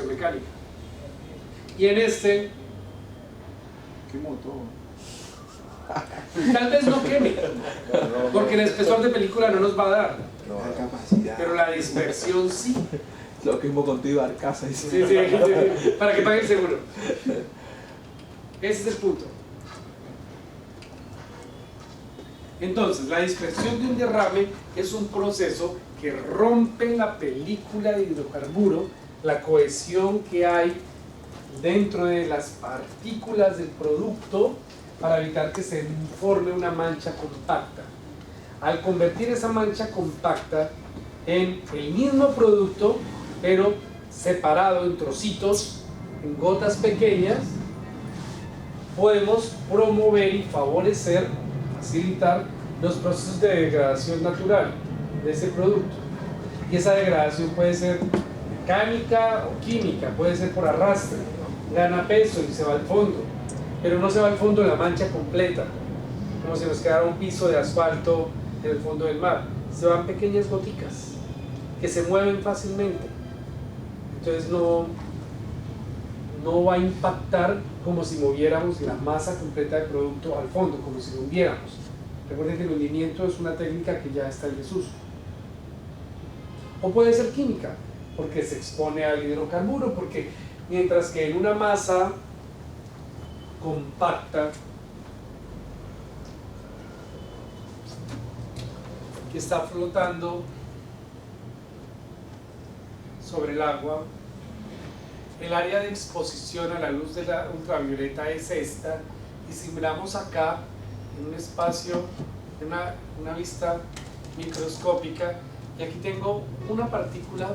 dispersión mecánica. Y en este, Quemó todo. tal vez no queme, porque el espesor de película no nos va a dar, La capacidad. pero la dispersión sí. Lo quemó con tu Ibarcasa. Sí, sí, sí, para que pague el seguro. Ese es el punto. Entonces, la dispersión de un derrame es un proceso que rompe la película de hidrocarburo, la cohesión que hay dentro de las partículas del producto para evitar que se forme una mancha compacta. Al convertir esa mancha compacta en el mismo producto, pero separado en trocitos, en gotas pequeñas, podemos promover y favorecer, facilitar los procesos de degradación natural de ese producto. Y esa degradación puede ser mecánica o química, puede ser por arrastre, gana peso y se va al fondo, pero no se va al fondo la mancha completa, como si nos quedara un piso de asfalto en el fondo del mar. Se van pequeñas goticas que se mueven fácilmente, entonces no va a impactar como si moviéramos la masa completa del producto al fondo, como si lo hundiéramos. Recuerden que el hundimiento es una técnica que ya está en desuso. O puede ser química, porque se expone al hidrocarburo, porque mientras que en una masa compacta que está flotando sobre el agua, el área de exposición a la luz de la ultravioleta es esta, y si miramos acá en un espacio, en una vista microscópica, y aquí tengo una partícula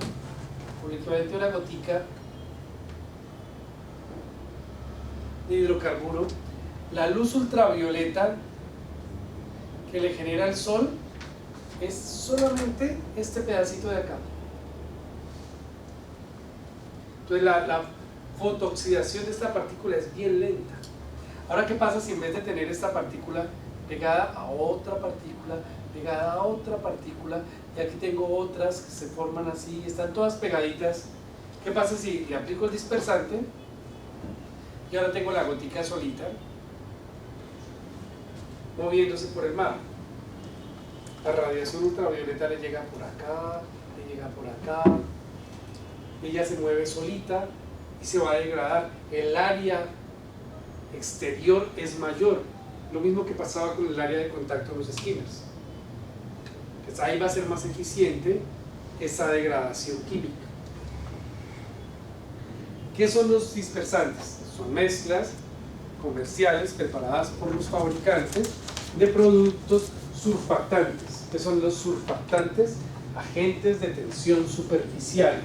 con el equivalente a una gotica de hidrocarburo, la luz ultravioleta que le genera el sol es solamente este pedacito de acá. Entonces la fotooxidación de esta partícula es bien lenta. Ahora, ¿qué pasa si en vez de tener esta partícula pegada a otra partícula, pegada a otra partícula, y aquí tengo otras que se forman así, están todas pegaditas? ¿Qué pasa si le aplico el dispersante y ahora tengo la gotica solita moviéndose por el mar? La radiación ultravioleta le llega por acá, le llega por acá, ella se mueve solita y se va a degradar. El área exterior es mayor, lo mismo que pasaba con el área de contacto en los esquinas. Pues ahí va a ser más eficiente esa degradación química. ¿Qué son los dispersantes? Son mezclas comerciales preparadas por los fabricantes de productos surfactantes. ¿Qué son los surfactantes? Agentes de tensión superficial,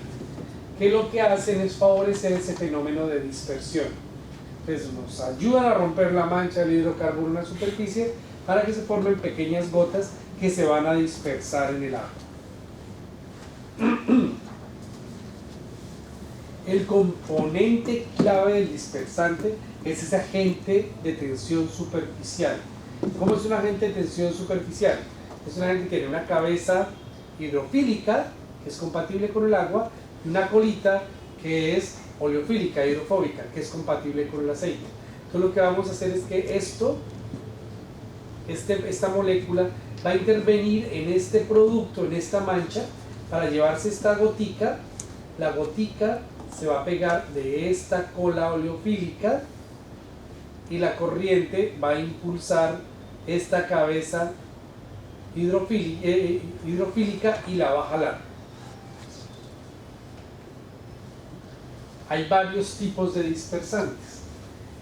que lo que hacen es favorecer ese fenómeno de dispersión. Entonces nos ayudan a romper la mancha del hidrocarburo en la superficie para que se formen pequeñas gotas que se van a dispersar en el agua. El componente clave del dispersante es ese agente de tensión superficial. ¿Cómo es un agente de tensión superficial? Es un agente que tiene una cabeza hidrofílica, que es compatible con el agua, y una colita que es oleofílica, hidrofóbica, que es compatible con el aceite. Entonces lo que vamos a hacer es que esta molécula va a intervenir en este producto, en esta mancha, para llevarse esta gotica. La gotica se va a pegar de esta cola oleofílica y la corriente va a impulsar esta cabeza hidrofílica y la va a jalar. Hay varios tipos de dispersantes.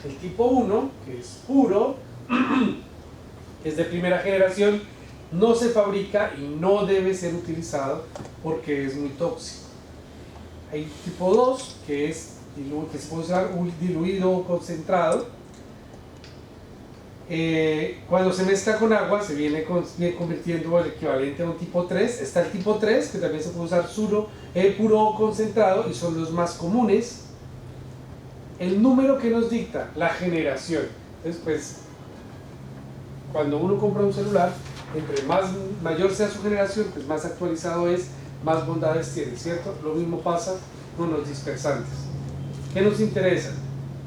El tipo 1, que es puro, es de primera generación, no se fabrica y no debe ser utilizado porque es muy tóxico. Hay tipo 2, que se puede usar un diluido o concentrado. Cuando se mezcla con agua se viene convirtiendo el equivalente a un tipo 3. Está el tipo 3, que también se puede usar puro o concentrado, y son los más comunes. El número que nos dicta la generación. Entonces, pues, cuando uno compra un celular, entre mayor sea su generación, más actualizado es, más bondades tiene, ¿cierto? Lo mismo pasa con los dispersantes. ¿Qué nos interesa?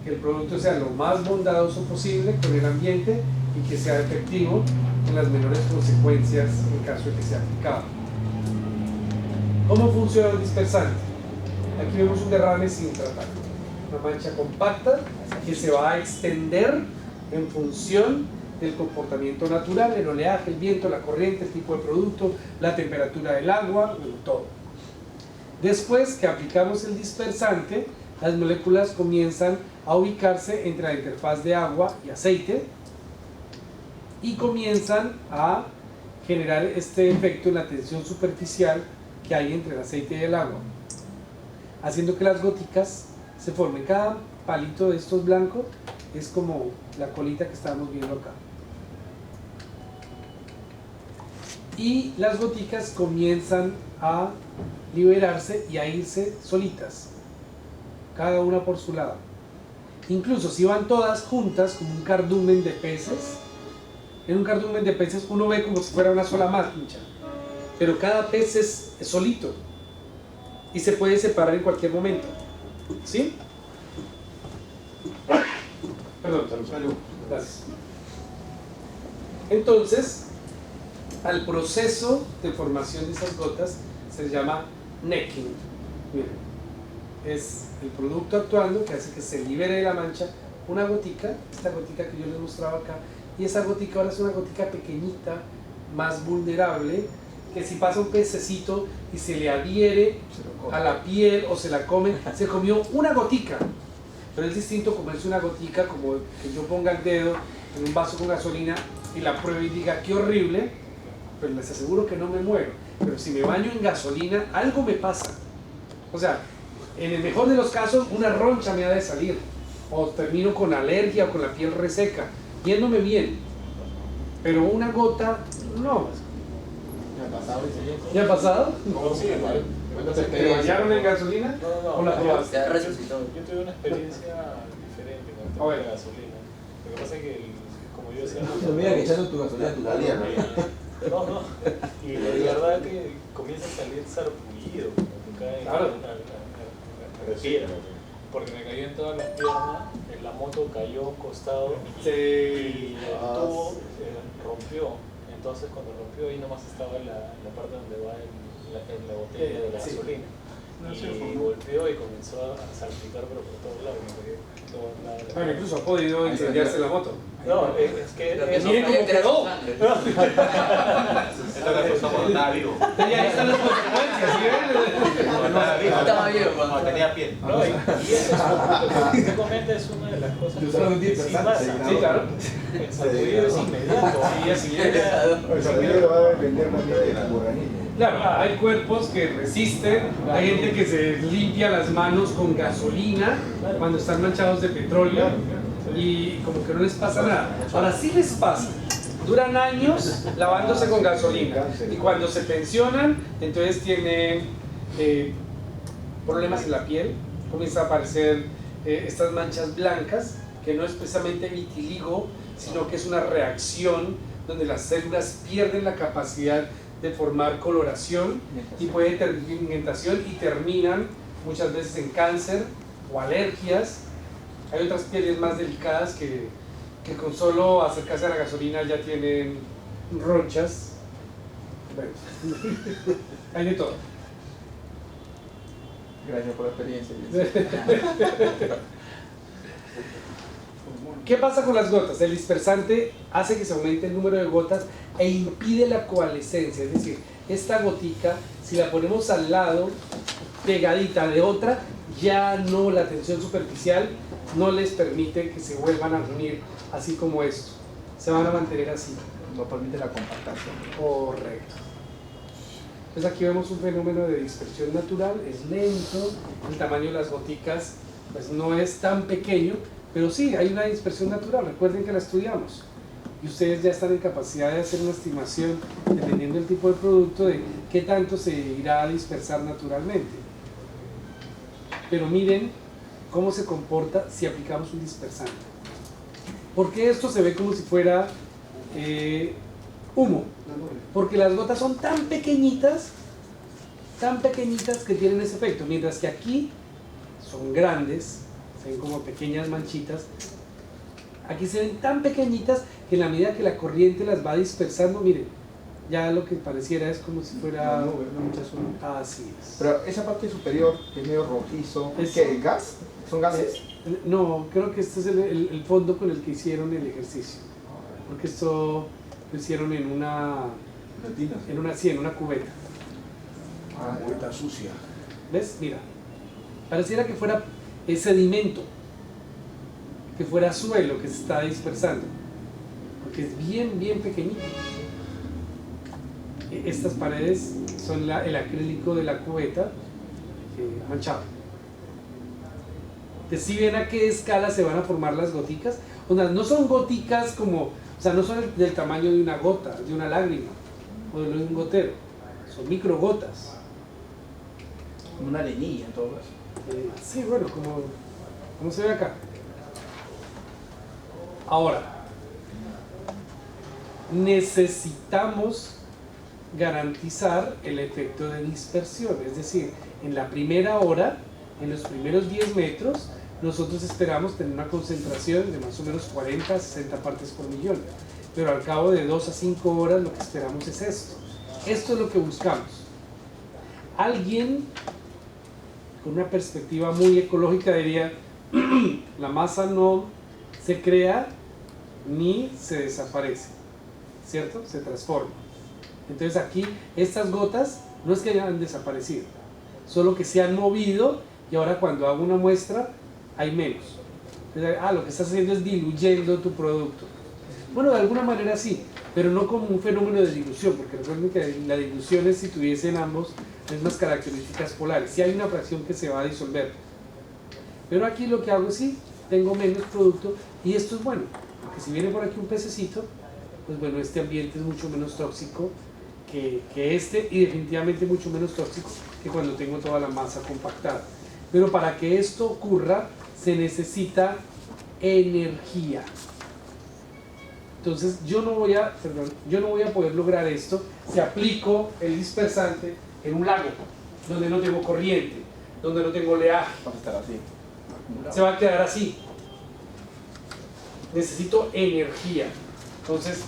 Que el producto sea lo más bondadoso posible con el ambiente y que sea efectivo en las menores consecuencias en caso de que sea aplicado. ¿Cómo funciona el dispersante? Aquí vemos un derrame sin tratar, una mancha compacta que se va a extender en función del comportamiento natural, el oleaje, el viento, la corriente, el tipo de producto, la temperatura del agua, todo. Después que aplicamos el dispersante, las moléculas comienzan a ubicarse entre la interfaz de agua y aceite y comienzan a generar este efecto en la tensión superficial que hay entre el aceite y el agua, haciendo que las goticas se formen. Cada palito de estos blancos es como la colita que estábamos viendo acá. Y las goticas comienzan a liberarse y a irse solitas, cada una por su lado. Incluso si van todas juntas como un cardumen de peces, en un cardumen de peces uno ve como si fuera una sola mancha, pero cada pez es solito y se puede separar en cualquier momento. ¿Sí? Perdón, salud. Gracias. Entonces, al proceso de formación de esas gotas se les llama necking. Miren, es el producto actuando que hace que se libere de la mancha una gotica, esta gotica que yo les mostraba acá, y esa gotica ahora es una gotica pequeñita, más vulnerable, que si pasa un pececito y se le adhiere a la piel o se la come, se comió una gotica. Pero es distinto comerse una gotica como que yo ponga el dedo en un vaso con gasolina y la pruebe y diga qué horrible, pero les aseguro que no me muero. Pero si me baño en gasolina, algo me pasa. O sea, en el mejor de los casos, una roncha me ha de salir, o termino con alergia o con la piel reseca, yéndome bien. Pero una gota, no. ¿Ya ha pasado? No, sí, igual. ¿Te bañaron en gasolina? No, ¿O la probaste? yo tuve una experiencia diferente con el tema de la gasolina. Lo que pasa es que, como yo decía, No mira que echando tu gasolina a tu lado. no. Y de verdad que comienza a salir sarpullido cuando cae Claro. la piedra. Porque me cayó en todas las piernas, la moto cayó a un costado Sí. y el tubo rompió. Entonces cuando rompió ahí nomás estaba la parte donde va en la botella de la Sí. gasolina. Y golpeó y comenzó a salpicar pero por todos lados. Bueno, incluso ha podido incendiarse la moto. No, es que Miren cómo quedó. Esta es la cosa mortal, digo. Y ahí están las consecuencias, ¿sí ven? Estaba bien cuando tenía piel. No, y eso es lo que usted comenta, es una de las cosas Yo solo un que sí pasa. Sí, claro. El sarpullido es inmediato. Sí, así es. El sarpullido lo va a depender también de tu organismo. Claro, hay cuerpos que resisten, hay gente que se limpia las manos con gasolina cuando están manchados de petróleo y como que no les pasa nada. Ahora sí les pasa, duran años lavándose con gasolina y cuando se pensionan, entonces tienen problemas en la piel, comienzan a aparecer estas manchas blancas, que no es precisamente vitiligo, sino que es una reacción donde las células pierden la capacidad de formar coloración, tipo de pigmentación, y terminan muchas veces en cáncer o alergias. Hay otras pieles más delicadas que con solo acercarse a la gasolina ya tienen ronchas. Bueno, hay de todo. Gracias por la experiencia. ¿Qué pasa con las gotas? El dispersante hace que se aumente el número de gotas e impide la coalescencia, es decir, esta gotica, si la ponemos al lado, pegadita de otra, ya no, la tensión superficial no les permite que se vuelvan a unir así como esto, se van a mantener así. No permite la compactación. Correcto. Entonces aquí vemos un fenómeno de dispersión natural, es lento, el tamaño de las goticas pues no es tan pequeño, pero sí, hay una dispersión natural, recuerden que la estudiamos. Y ustedes ya están en capacidad de hacer una estimación, dependiendo del tipo de producto, de qué tanto se irá a dispersar naturalmente. Pero miren cómo se comporta si aplicamos un dispersante. ¿Por qué esto se ve como si fuera humo? Porque las gotas son tan pequeñitas que tienen ese efecto, mientras que aquí son grandes se ven como pequeñas manchitas. Aquí se ven tan pequeñitas que en la medida que la corriente las va dispersando, miren, ya lo que pareciera es como si fuera... Una nube, una mucha zona. Así es. Pero esa parte superior, que es medio rojizo, Es- ¿qué? ¿Gas? ¿Son gases? No, creo que este es el fondo con el que hicieron el ejercicio. Porque esto lo hicieron en una cubeta. Ah, vuelta sucia. ¿Ves? Mira, pareciera que fuera sedimento, que fuera suelo que se está dispersando, porque es bien, bien pequeñito. Estas paredes son el acrílico de la cubeta manchado. Entonces, si ven a qué escala se van a formar las goticas, o sea, no son goticas como, o sea, no son del tamaño de una gota, de una lágrima, o de un gotero, son microgotas. Una arenilla en todo caso. Sí, bueno, como se ve acá. Ahora, necesitamos garantizar el efecto de dispersión, es decir, en la primera hora, en los primeros 10 metros, nosotros esperamos tener una concentración de más o menos 40 a 60 partes por millón, pero al cabo de 2 a 5 horas lo que esperamos es esto. Esto es lo que buscamos. Alguien con una perspectiva muy ecológica diría, la masa no se crea ni se desaparece, ¿cierto? Se transforma. Entonces aquí estas gotas no es que hayan desaparecido, solo que se han movido y ahora cuando hago una muestra hay menos. Entonces, lo que estás haciendo es diluyendo tu producto. Bueno, de alguna manera sí, pero no como un fenómeno de dilución, porque recuerden que la dilución es si tuviesen ambos las mismas características polares. Si hay una fracción que se va a disolver. Pero aquí lo que hago es sí, tengo menos producto y esto es bueno, porque si viene por aquí un pececito, pues bueno, este ambiente es mucho menos tóxico que este y definitivamente mucho menos tóxico que cuando tengo toda la masa compactada. Pero para que esto ocurra se necesita energía. Entonces yo no voy a poder lograr esto si aplico el dispersante en un lago donde no tengo corriente, donde no tengo oleaje. Va a estar así. Se va a quedar así. Necesito energía. Entonces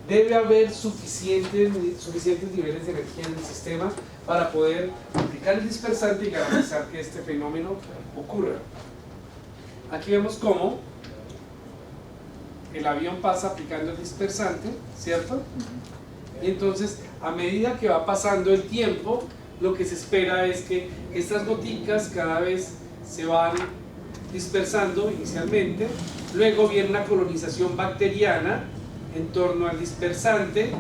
debe haber suficientes niveles de energía en el sistema para poder aplicar el dispersante y garantizar que este fenómeno ocurra. Aquí vemos cómo el avión pasa aplicando el dispersante, ¿cierto? Y entonces, a medida que va pasando el tiempo, lo que se espera es que estas goticas cada vez se van dispersando inicialmente, luego viene una colonización bacteriana en torno al dispersante,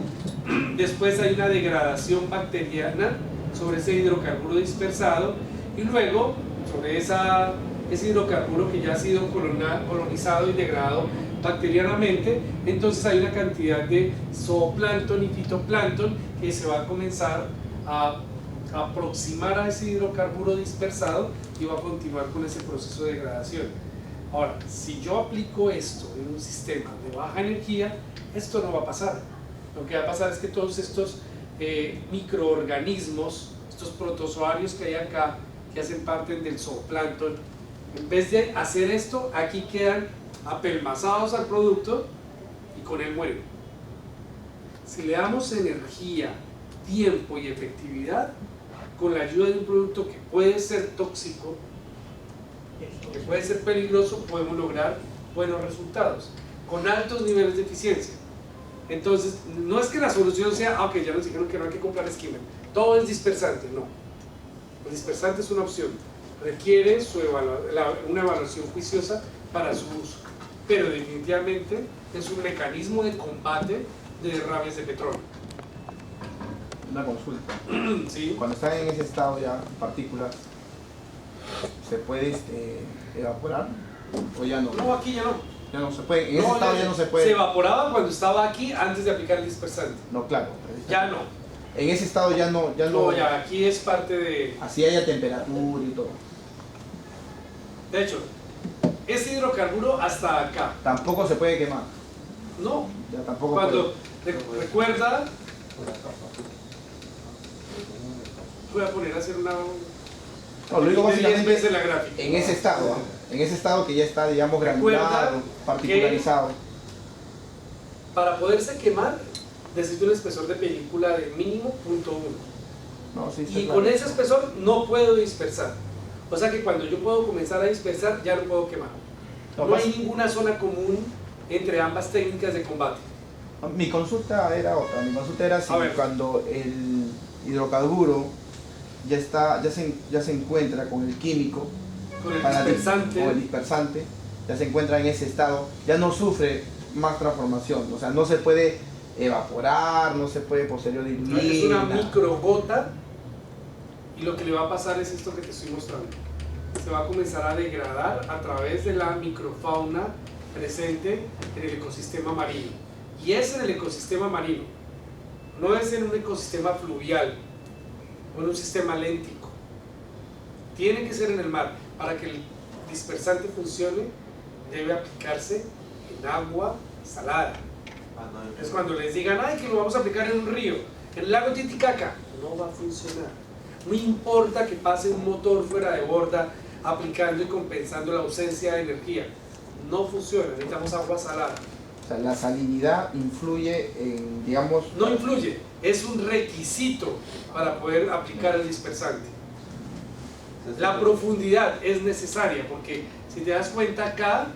después hay una degradación bacteriana sobre ese hidrocarburo dispersado y luego sobre ese hidrocarburo que ya ha sido colonizado y degradado bacterianamente, entonces hay una cantidad de zooplancton y fitoplancton que se va a comenzar a aproximar a ese hidrocarburo dispersado y va a continuar con ese proceso de degradación. Ahora, si yo aplico esto en un sistema de baja energía, esto no va a pasar. Lo que va a pasar es que todos estos microorganismos, estos protozoarios que hay acá, que hacen parte del zooplancton, en vez de hacer esto, aquí quedan apelmazados al producto y con él mueren. Si le damos energía, tiempo y efectividad, con la ayuda de un producto que puede ser tóxico, que puede ser peligroso, podemos lograr buenos resultados, con altos niveles de eficiencia. Entonces, no es que la solución sea, ok, ya nos dijeron que no hay que comprar esquema, todo es dispersante, no. El dispersante es una opción, requiere una evaluación juiciosa para su uso, pero definitivamente es un mecanismo de combate de derrames de petróleo. Una consulta. ¿Sí? Cuando están en ese estado ya, partículas, ¿se puede evaporar? ¿O ya no? No, aquí ya no. Ya no se puede. En ese estado ya no se puede. Se evaporaba cuando estaba aquí antes de aplicar el dispersante. No, claro. Ya no. En ese estado ya no. No, ya aquí es parte de... Así haya temperatura y todo. De hecho, este hidrocarburo hasta acá. Tampoco se puede quemar. No. Ya tampoco Cuando recuerda, voy a poner a hacer una... No, lo digo de 10 básicamente veces la gráfica. en ese estado. ¿Ah? En ese estado que ya está, digamos, Recuerda granulado, particularizado. Para poderse quemar, necesito un espesor de película de mínimo 0.1. No, sí, está Y claro. con ese espesor no puedo dispersar. O sea que cuando yo puedo comenzar a dispersar, ya no puedo quemar. No hay ninguna zona común entre ambas técnicas de combate. Mi consulta era otra. Mi consulta era si A ver. cuando el hidrocarburo ya se encuentra con el químico, Con el para dispersante, o el dispersante, ya se encuentra en ese estado, ya no sufre más transformación. O sea, no se puede evaporar, no se puede posterior diluir. es una nada. microgota y lo que le va a pasar es esto que te estoy mostrando. Se va a comenzar a degradar a través de la microfauna presente en el ecosistema marino. Y es en el ecosistema marino, no es en un ecosistema fluvial o en un sistema léntico. Tiene que ser en el mar. Para que el dispersante funcione, debe aplicarse en agua salada. Es cuando les digan, ay, que lo vamos a aplicar en un río, en el lago Titicaca, no va a funcionar. No importa que pase un motor fuera de borda aplicando y compensando la ausencia de energía, no funciona, necesitamos agua salada. O sea, la salinidad influye en, digamos... No influye, es un requisito para poder aplicar el dispersante. La profundidad es necesaria porque si te das cuenta acá,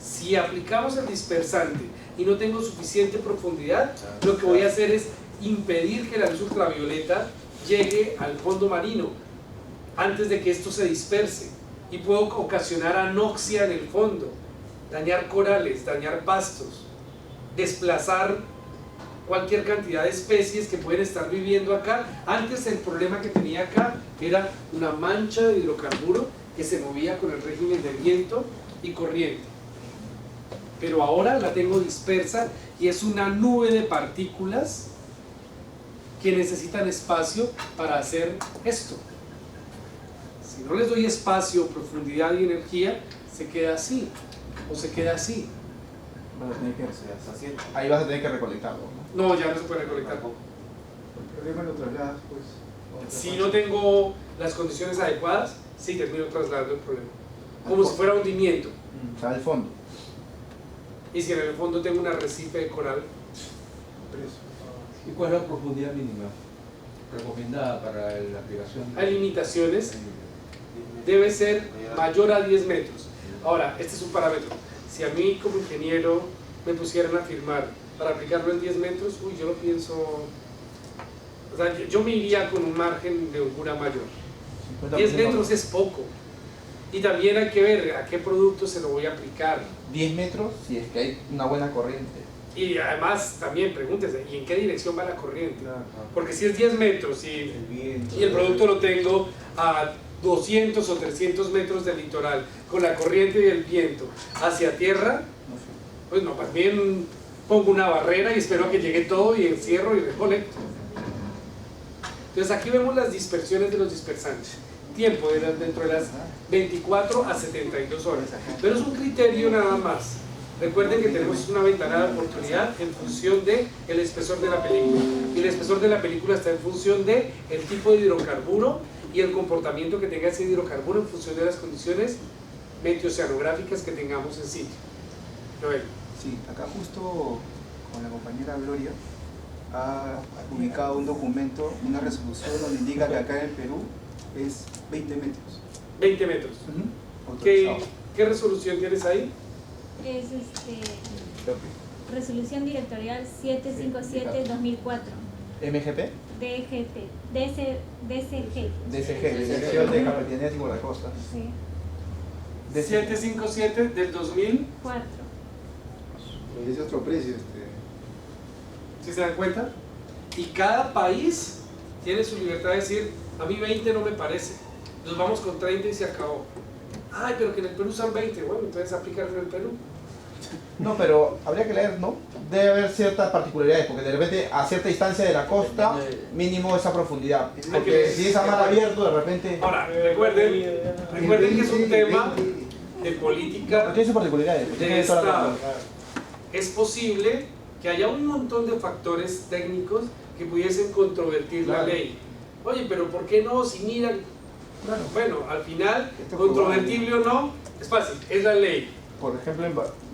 si aplicamos el dispersante y no tengo suficiente profundidad, lo que voy a hacer es impedir que la luz ultravioleta llegue al fondo marino antes de que esto se disperse y puedo ocasionar anoxia en el fondo, dañar corales, dañar pastos, desplazar cualquier cantidad de especies que pueden estar viviendo acá. Antes el problema que tenía acá era una mancha de hidrocarburo que se movía con el régimen de viento y corriente, pero ahora la tengo dispersa y es una nube de partículas que necesitan espacio para hacer esto. Si no les doy espacio, profundidad y energía, se queda así o se queda así. Vas a tener que, ahí vas a tener que recolectarlo, ¿no? No, ya no se puede recolectar. El problema lo trasladas, pues. Si no tengo las condiciones adecuadas, sí termino trasladando el problema, como si fuera hundimiento. O sea, al fondo. Y si en el fondo tengo un arrecife de coral, Preso. ¿Y cuál es la profundidad mínima recomendada para la aplicación? hay limitaciones, debe ser mayor a 10 metros. Ahora, este es un parámetro. Si a mí como ingeniero me pusieran a firmar para aplicarlo en 10 metros, uy, yo lo pienso, o sea, yo me iría con un margen de holgura mayor. 10 metros es poco. Y también hay que ver a qué producto se lo voy a aplicar. 10 metros si es que hay una buena corriente. Y además también pregúntese, ¿y en qué dirección va la corriente? Porque si es 10 metros y el producto lo tengo a 200 o 300 metros del litoral, con la corriente y el viento hacia tierra, pues no, más bien pongo una barrera y espero a que llegue todo y encierro y recolecto. Entonces aquí vemos las dispersiones de los dispersantes. Tiempo dentro de las 24 a 72 horas. Pero es un criterio nada más. Recuerden que tenemos una ventana de oportunidad en función del espesor de la película. Y el espesor de la película está en función del tipo de hidrocarburo y el comportamiento que tenga ese hidrocarburo en función de las condiciones meteoceanográficas que tengamos en sitio. Noel. Sí, acá justo con la compañera Gloria ha publicado un documento, una resolución donde indica que acá en Perú es 20 metros. 20 metros. Autorizado. ¿Qué resolución tienes ahí? Es resolución directorial 757-2004 MGP, DGT, DCG. DCG, Dirección de Capitanías y Guardacostas. Sí, 757 del 2000. 4. Es otro precio. ¿Sí se dan cuenta? Y cada país tiene su libertad de decir, a mí 20 no me parece, nos vamos con 30 y se acabó. Ay, pero que en el Perú son 20, bueno, entonces aplícalo en el Perú. No, pero habría que leer, ¿no? Debe haber ciertas particularidades, porque de repente a cierta distancia de la costa, mínimo esa profundidad. Porque si es a mar abierto, de repente... Ahora, recuerden que es un tema de política Pero tiene sus particularidades. de Estado. Es posible que haya un montón de factores técnicos que pudiesen controvertir la ley. Oye, pero ¿por qué no? Si miran, bueno, al final, controvertible o no, Es fácil, es la ley. Por ejemplo,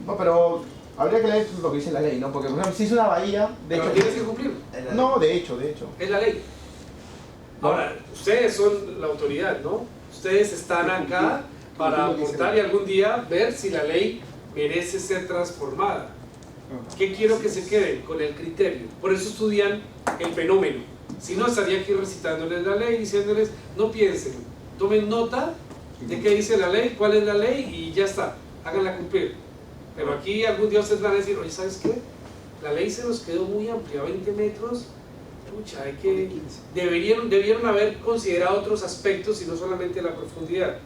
no, pero habría que leer lo que dice la ley, ¿no? Porque, por ejemplo, si es una bahía, de Pero hecho... tienes que cumplir. No, de hecho. Es la ley. Ahora, ustedes son la autoridad, ¿no? Ustedes están acá para aportar y algún día ver si la ley merece ser transformada. ¿Qué quiero que se queden? Con el criterio. Por eso estudian el fenómeno. Si no, estaría aquí recitándoles la ley, diciéndoles, no piensen, tomen nota de qué dice la ley, cuál es la ley y ya está, háganla cumplir. Pero aquí algún día ustedes van a decir, oye, ¿sabes qué? La ley se nos quedó muy amplia, 20 metros, pucha, hay que... Debieron haber considerado otros aspectos y no solamente la profundidad.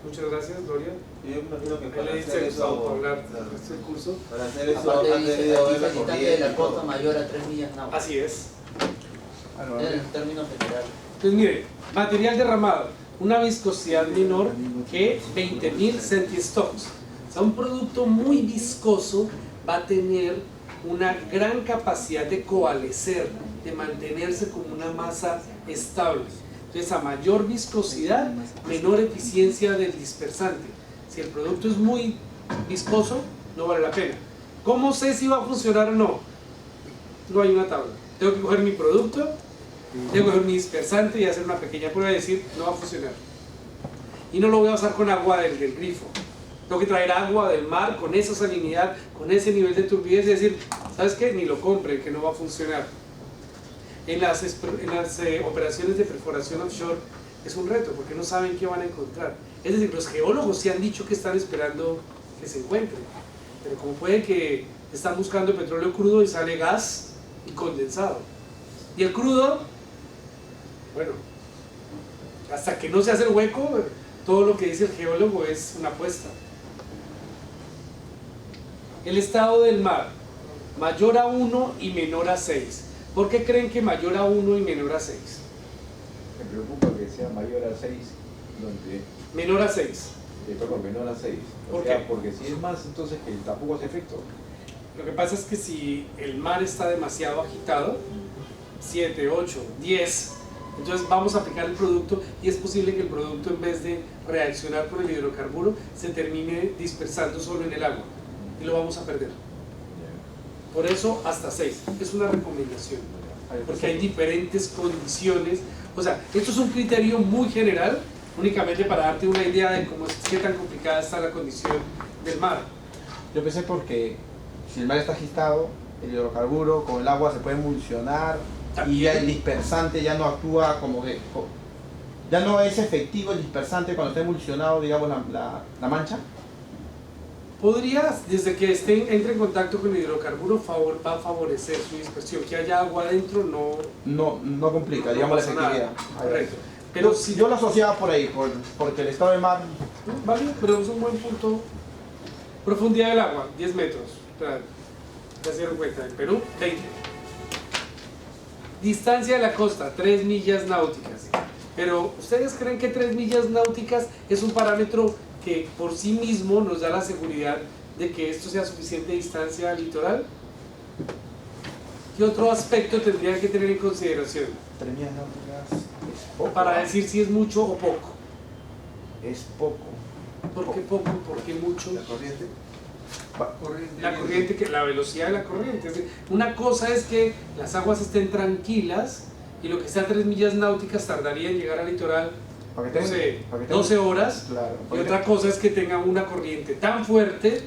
Muchas gracias, Gloria. Yo imagino que Ahí le dice Gustavo para hablar de este curso. para hacer eso Aparte han dice, debido aquí haber se distancia de recorrido la y todo. costa mayor a 3 millas náuticas. Así es. En términos generales. Entonces, mire, material derramado, una viscosidad menor que 20.000 centistocks. O sea, un producto muy viscoso va a tener una gran capacidad de coalescer, de mantenerse como una masa estable. Entonces, a mayor viscosidad, menor eficiencia del dispersante. Si el producto es muy viscoso, no vale la pena. ¿Cómo sé si va a funcionar o no? No hay una tabla. Tengo que coger mi producto, tengo que coger mi dispersante y hacer una pequeña prueba y decir, no va a funcionar. Y no lo voy a usar con agua del grifo. Tengo que traer agua del mar con esa salinidad, con ese nivel de turbidez y decir, ¿sabes qué? Ni lo compren, que no va a funcionar. En las operaciones de perforación offshore es un reto porque no saben qué van a encontrar. Es decir, los geólogos sí han dicho que están esperando que se encuentre, pero como puede que están buscando petróleo crudo y sale gas y condensado. Y el crudo, bueno, hasta que no se hace el hueco, todo lo que dice el geólogo es una apuesta. El estado del mar, mayor a 1 y menor a 6. ¿Por qué creen que mayor a 1 y menor a 6? Me preocupa que sea mayor a 6, donde Menor a 6. le toca menor a 6. ¿Por qué? Porque si es más, entonces que tampoco hace efecto. Lo que pasa es que si el mar está demasiado agitado, 7, 8, 10, entonces vamos a aplicar el producto y es posible que el producto, en vez de reaccionar con el hidrocarburo, se termine dispersando solo en el agua y lo vamos a perder. Por eso hasta 6, es una recomendación, porque hay diferentes condiciones. O sea, esto es un criterio muy general, únicamente para darte una idea de cómo es, qué tan complicada está la condición del mar. Yo pensé porque si el mar está agitado, el hidrocarburo con el agua se puede emulsionar y ya el dispersante ya no actúa como que... Ya no es efectivo el dispersante cuando está emulsionado, digamos, la mancha. Podrías, desde que entre en contacto con el hidrocarburo, va a favorecer su dispersión. Que haya agua adentro No complica, no digamos, la pasa nada. efectividad. Correcto. Pero si Yo lo asociaba por ahí, porque el estado del mar... vale, pero es un buen punto. Profundidad del agua, 10 metros. Ya se dieron cuenta, en Perú, 20. Distancia de la costa, 3 millas náuticas. Pero, ¿ustedes creen que 3 millas náuticas es un parámetro que por sí mismo nos da la seguridad de que esto sea suficiente distancia al litoral? ¿Qué otro aspecto tendrían que tener en consideración 3 millas náuticas es poco. para decir si es mucho o poco? Es poco. ¿Por qué poco? ¿Por qué mucho? La corriente. La corriente, que la velocidad de la corriente. Es decir, una cosa es que las aguas estén tranquilas y lo que está a 3 millas náuticas tardaría en llegar al litoral, Para que no tenga- sé, para que tenga- 12 horas. Claro. Y otra cosa es que tengan una corriente tan fuerte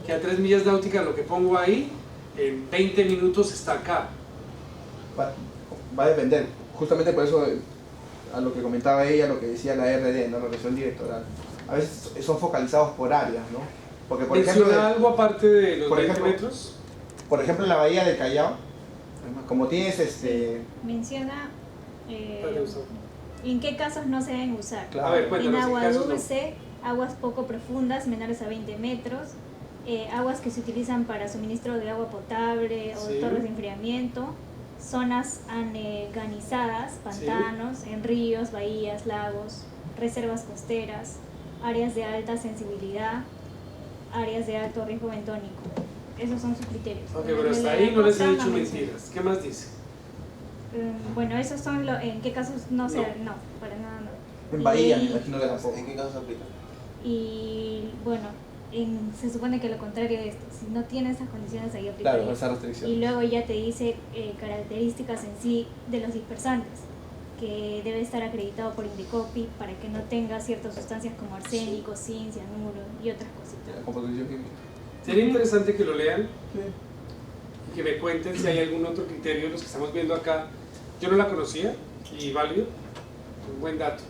que a 3 millas náuticas lo que pongo ahí, en 20 minutos está acá. Va a depender. Justamente por eso, a lo que comentaba ella, lo que decía la RD, ¿no? La Región Directoral. A veces son focalizados por áreas, ¿no? Porque, por ejemplo, ¿Menciona algo aparte de los por 20 ejemplo, metros? por ejemplo, en la bahía del Callao, como tienes Menciona Dale, Gustavo. en qué casos no se deben usar. Claro. A ver, En cuéntanos, agua casos no. dulce, aguas poco profundas, menores a 20 metros, aguas que se utilizan para suministro de agua potable o Sí. torres de enfriamiento, zonas aneganizadas, pantanos, en ríos, bahías, lagos, reservas costeras, áreas de alta sensibilidad, áreas de alto riesgo bentónico. Esos son sus criterios. Ok, pero En hasta la ahí no les he costa dicho menciona. mentiras. ¿Qué más dice? Bueno, esos son en qué casos no se... No. No, para nada no. en bahía, me Y- imagino que tampoco. ¿En qué caso se aplica? Y bueno, se supone que lo contrario de esto, si no tiene esas condiciones ahí aplicaría. Claro, esa restricción. Y luego ya te dice características en sí de los dispersantes, que debe estar acreditado por Indecopi para que no tenga ciertas sustancias como arsénico, zinc, cianuro y otras cositas. La composición química. Sería interesante que lo lean Sí. y que me cuenten si hay algún otro criterio, los que estamos viendo acá. Yo no la conocía y válido, un buen dato.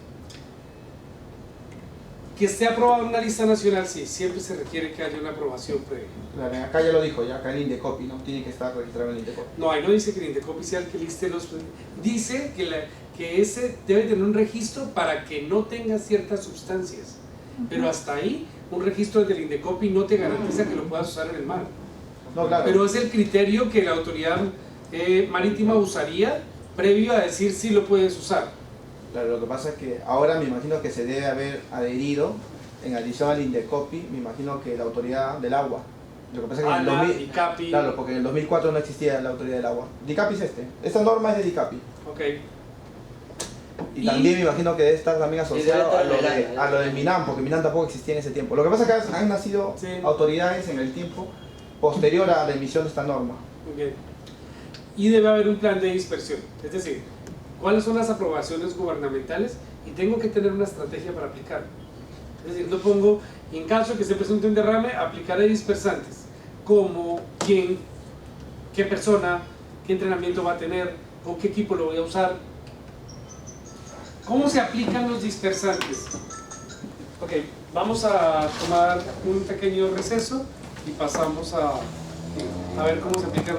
Que esté aprobado en una lista nacional, sí, siempre se requiere que haya una aprobación previa. Claro, acá ya lo dijo, ya acá en Indecopi, ¿no? Tiene que estar registrado en Indecopi. No, ahí no dice que el Indecopi sea el que liste los... Dice que ese debe tener un registro para que no tenga ciertas sustancias. Pero hasta ahí, un registro del Indecopi no te garantiza que lo puedas usar en el mar. No, claro. Pero es el criterio que la autoridad marítima usaría previo a decir si lo puedes usar. Claro, lo que pasa es que ahora me imagino que se debe haber adherido, en adición al Indecopi, me imagino que la autoridad del agua. Lo que pasa es que en el 2000, DICAPI. claro, porque en el 2004 no existía la autoridad del agua. DICAPI es este. Esta norma es de DICAPI. Ok. Y también me imagino que debe estar también asociado debe a estar lo del MINAM, porque MINAM tampoco existía en ese tiempo. Lo que pasa es que han nacido Sí. autoridades en el tiempo posterior a la emisión de esta norma. Muy bien. Y debe haber un plan de dispersión. Es decir, ¿cuáles son las aprobaciones gubernamentales? Y tengo que tener una estrategia para aplicarlo. Es decir, no pongo, en caso de que se presente un derrame, aplicaré dispersantes. Como quién, qué persona, qué entrenamiento va a tener, con qué equipo lo voy a usar. ¿Cómo se aplican los dispersantes? Ok, vamos a tomar un pequeño receso y pasamos a ver cómo se aplican.